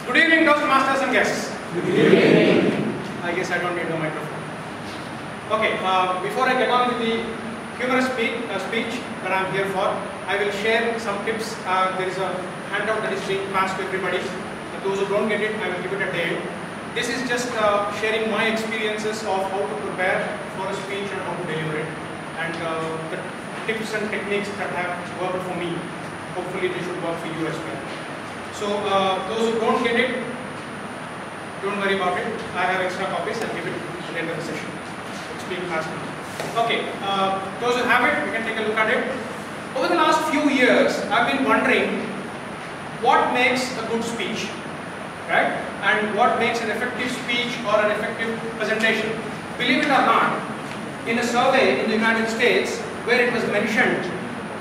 Good evening, Toastmasters and guests. Good evening. I guess I don't need the microphone. Okay, before I get on with the humorous speech that I'm here for, I will share some tips. There is a handout that is being passed to everybody. Those who don't get it, I will give it at the end. This is just sharing my experiences of how to prepare for a speech and how to deliver it, and the tips and techniques that have worked for me. Hopefully they should work for you as well. So those who don't get it, don't worry about it. I have extra copies. I'll give it at the end of the session. It's being passed now. Okay, those who have it, we can take a look at it. Over the last few years, I've been wondering what makes a good speech, right? And what makes an effective speech or an effective presentation. Believe it or not, in a survey in the United States where it was mentioned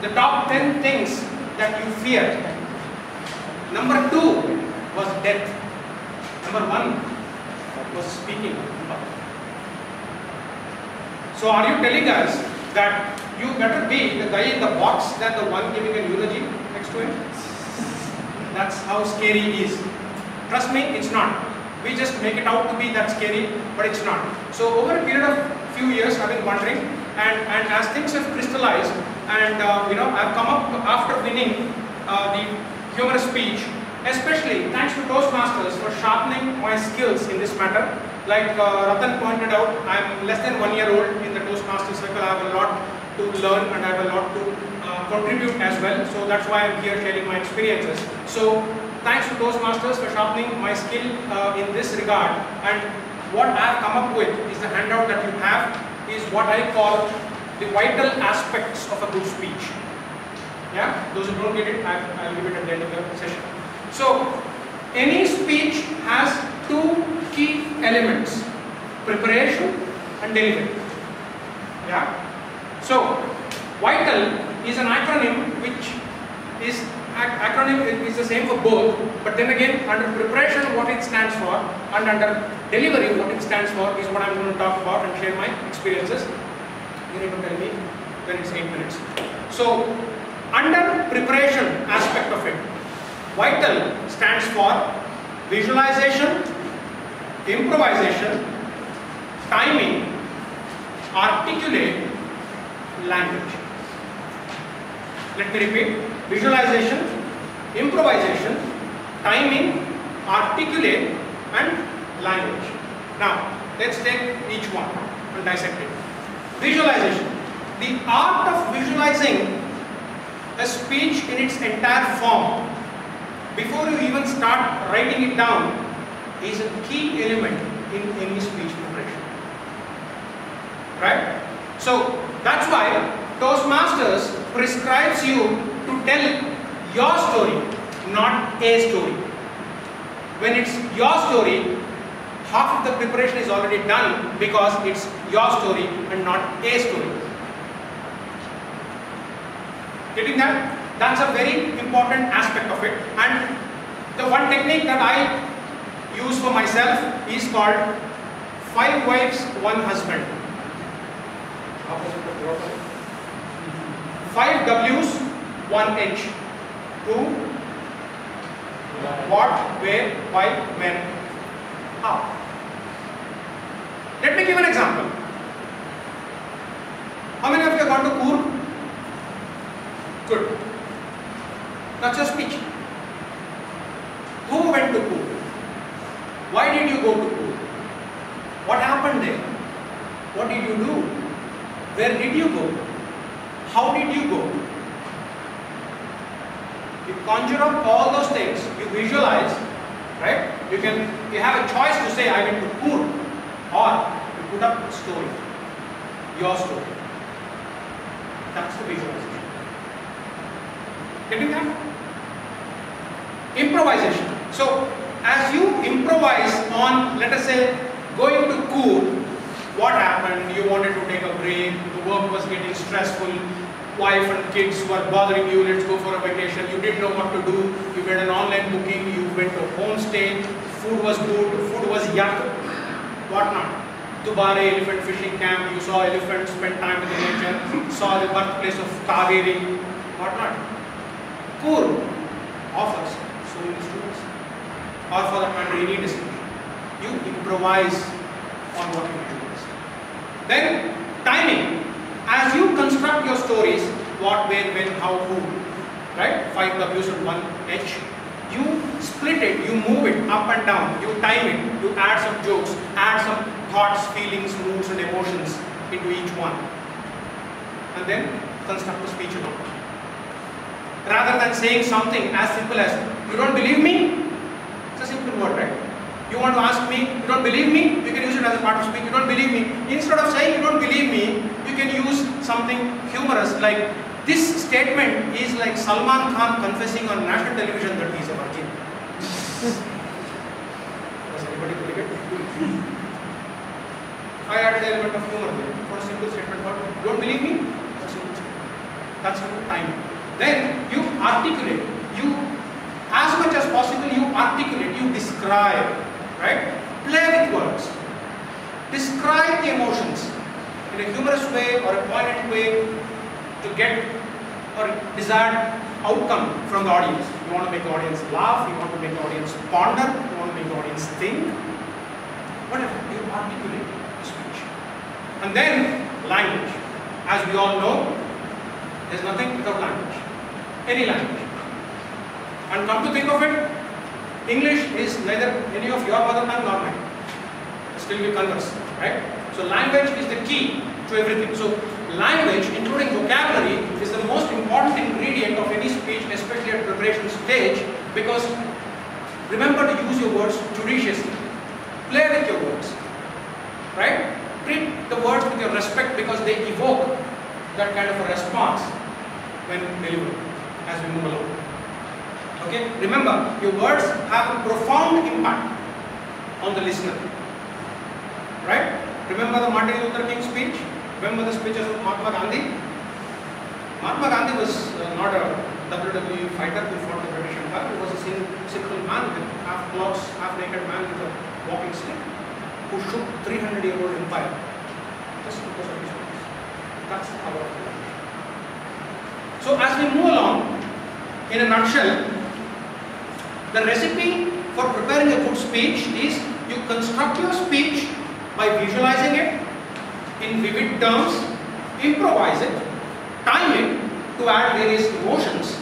the top 10 things that you fear, number 2 was death. Number 1 was speaking. So are you telling us that you better be the guy in the box than the one giving a eulogy next to him? That's how scary it is. Trust me, it's not. We just make it out to be that scary, but it's not. So over a period of few years, I've been wondering, and as things have crystallized, and I've come up after winning the humorous speech, especially thanks to Toastmasters for sharpening my skills in this matter. Like Ratan pointed out, I'm less than 1 year old in the Toastmasters circle. I have a lot to learn and I have a lot to contribute as well. So that's why I'm here sharing my experiences. So thanks to Toastmasters for sharpening my skill in this regard. And what I've come up with is the handout that you have is what I call the vital aspects of a good speech. Yeah, those who don't get it, I'll give it at the end of the session. So, any speech has 2 key elements: preparation and delivery. Yeah. So, vital is an acronym which is the same for both, but then again, under preparation, what it stands for, and under delivery, what it stands for, is what I'm going to talk about and share my experiences. You need to tell me when it's 8 minutes. So, under preparation aspect of it, vital stands for visualization, improvisation, timing, articulate, language. Let me repeat: visualization, improvisation, timing, articulate, and language. Now, let's take each one and dissect it. Visualization. The art of visualizing a speech in its entire form before you even start writing it down is a key element in any speech preparation. Right? So that's why Toastmasters prescribes you to tell your story, not a story. When it's your story, half of the preparation is already done because it's your story and not a story. Getting that? That's a very important aspect of it. And the one technique that I use for myself is called 5 wives, 1 husband. 5 W's, 1 H. Who, what, where, why, when, how. Let me give an example. How many of you have gone to Coorg? Good. That's your speech. Who went to Coorg? Why did you go to Coorg? What happened there? What did you do? Where did you go? How did you go? You conjure up all those things, you visualize, right? You have a choice to say I went to Coorg, or you put up a story, your story. That's the visualization. Getting that? Improvisation. So, as you improvise on, let us say, going to Coorg, what happened? You wanted to take a break, the work was getting stressful, wife and kids were bothering you, let's go for a vacation, you didn't know what to do, you made an online booking, you went to a homestay, food was good, food was yuck, what not? Dubare elephant fishing camp, you saw elephants, spent time with the nature, saw the birthplace of Kaveri, what not? Coorg offers so many students. or for that matter any discussion. You improvise on what you do. Then timing. As you construct your stories, what, where, when, how, who, right? 5 W's and 1 H. You split it, you move it up and down, you time it, you add some jokes, add some thoughts, feelings, moods and emotions into each one. And then construct the speech about it. Rather than saying something as simple as, you don't believe me? It's a simple word, right? You want to ask me, you don't believe me? You can use it as a part of speech, you don't believe me. Instead of saying you don't believe me, you can use something humorous like, this statement is like Salman Khan confessing on national television that he is a virgin. Was anybody believe it? I added an element of humor there for a simple statement called, don't believe me? That's the time. Then you articulate, you, as much as possible, you articulate, you describe, right? Play with words. Describe the emotions in a humorous way or a poignant way to get or desired outcome from the audience. You want to make the audience laugh, you want to make the audience ponder, you want to make the audience think. Whatever, you articulate the speech. And then language. As we all know, there's nothing without language. Any language. And come to think of it, English is neither any of your mother tongue nor mine. Still we converse, right? So language is the key to everything. So language, including vocabulary, is the most important ingredient of any speech, especially at preparation stage, because remember to use your words judiciously. Play with your words, right? Treat the words with your respect because they evoke that kind of a response when delivered as we move along. Okay? Remember, your words have a profound impact on the listener. Right? Remember the Martin Luther King speech? Remember the speeches of Mahatma Gandhi? Mahatma Gandhi was not a WWE fighter who fought the British Empire. He was a simple man with half clothes, half naked man with a walking stick who shook 300-year-old empire just because of his words. That's the power of language. So as we move along, in a nutshell, the recipe for preparing a good speech is you construct your speech by visualizing it in vivid terms, improvise it, time it to add various emotions,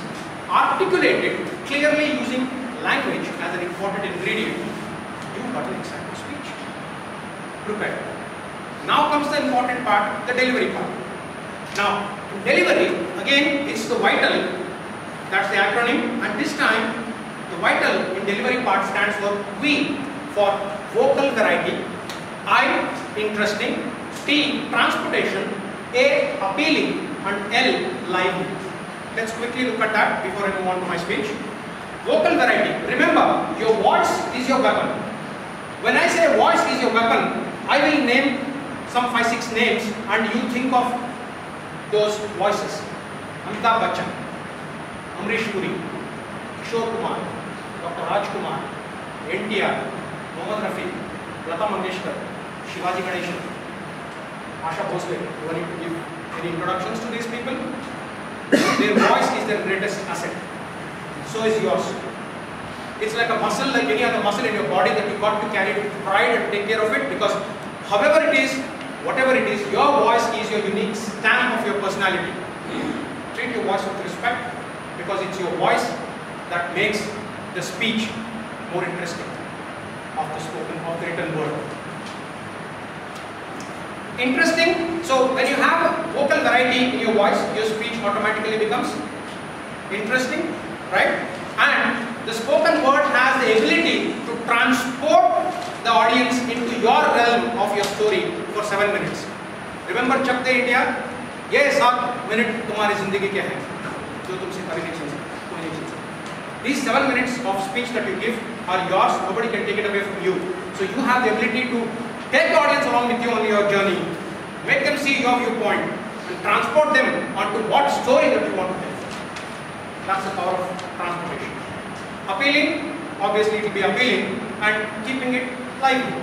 articulate it clearly using language as an important ingredient. You got an exact speech. Prepare. Now comes the important part, the delivery part. Now, in delivery, again, it's the vital, that's the acronym, and this time, the vital in delivery part stands for V for vocal variety, I, interesting, T, transportation, A, appealing, and L, lively. Let's quickly look at that before I move on to my speech. Vocal variety. Remember, your voice is your weapon. When I say voice is your weapon, I will name some 5-6 names and you think of those voices. Amitabh Bachchan, Amrish Puri, Kishore Kumar, Dr. Rajkumar, NTR, Mohammad Rafi, Lata Mangeshkar, Shivaji Ganeshan, Asha Bhosle. Do I need to give any introductions to these people? Their voice is their greatest asset. So is yours. It's like a muscle, like any other muscle in your body that you got to carry with pride and take care of it, because however it is, whatever it is, your voice is your unique stamp of your personality. Treat your voice with respect, because it's your voice that makes the speech more interesting of the spoken, of the written word. Interesting. So when you have vocal variety in your voice, your speech automatically becomes interesting, right? And the spoken word has the ability to transport the audience into your realm of your story for 7 minutes. Remember Chak De India? ये 7 minutes तुम्हारी जिंदगी के हैं जो तुमसे कभी नहीं सुन सकते, कोई नहीं सुन सकता. These 7 minutes of speech that you give are yours. Nobody can take it away from you. So you have the ability to take the audience along with you on your journey, make them see your viewpoint, and transport them onto what story that you want to tell. That's the power of transportation. Appealing, obviously it will be appealing, and keeping it lively.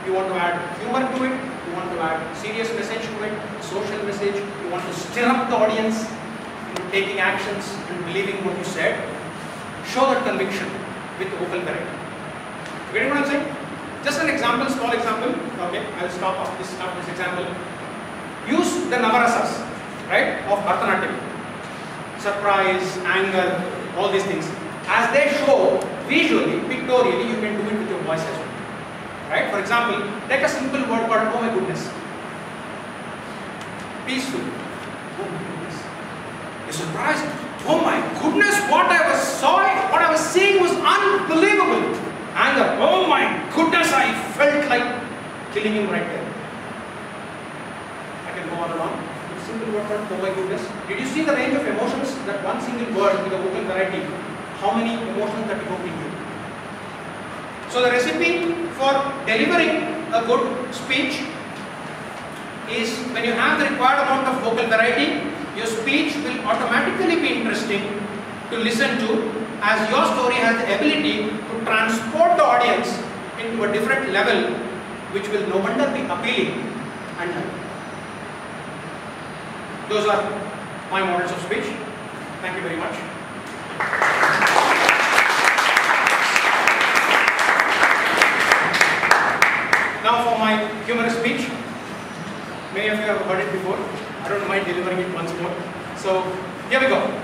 You want to add humor to it, you want to add serious message to it, social message, you want to stir up the audience into taking actions and believing what you said. Show that conviction with vocal variety. You getting what I'm saying? Just an example, small example. Okay, I'll stop this example. Use the Navarasas, right, of Bharatanatyam. Surprise, anger, all these things. As they show visually, pictorially, you can do it with your voice as well. Right? For example, take a simple word called oh my goodness. Peaceful. Oh my goodness. You're surprised. Oh my goodness, what I was seeing was unbelievable. Anger. Oh my goodness, I felt like killing him right there. I can go on and on. It's a simple word called oh my goodness. Did you see the range of emotions that one single word with a vocal variety? How many emotions that evoke in you? So the recipe for delivering a good speech is when you have the required amount of vocal variety, your speech will automatically be interesting to listen to, as your story has the ability to transport the audience into a different level, which will no wonder be appealing and loved. Those are my models of speech. Thank you very much. Now for my humorous speech. Many of you have heard it before. I don't mind delivering it once more. So here we go.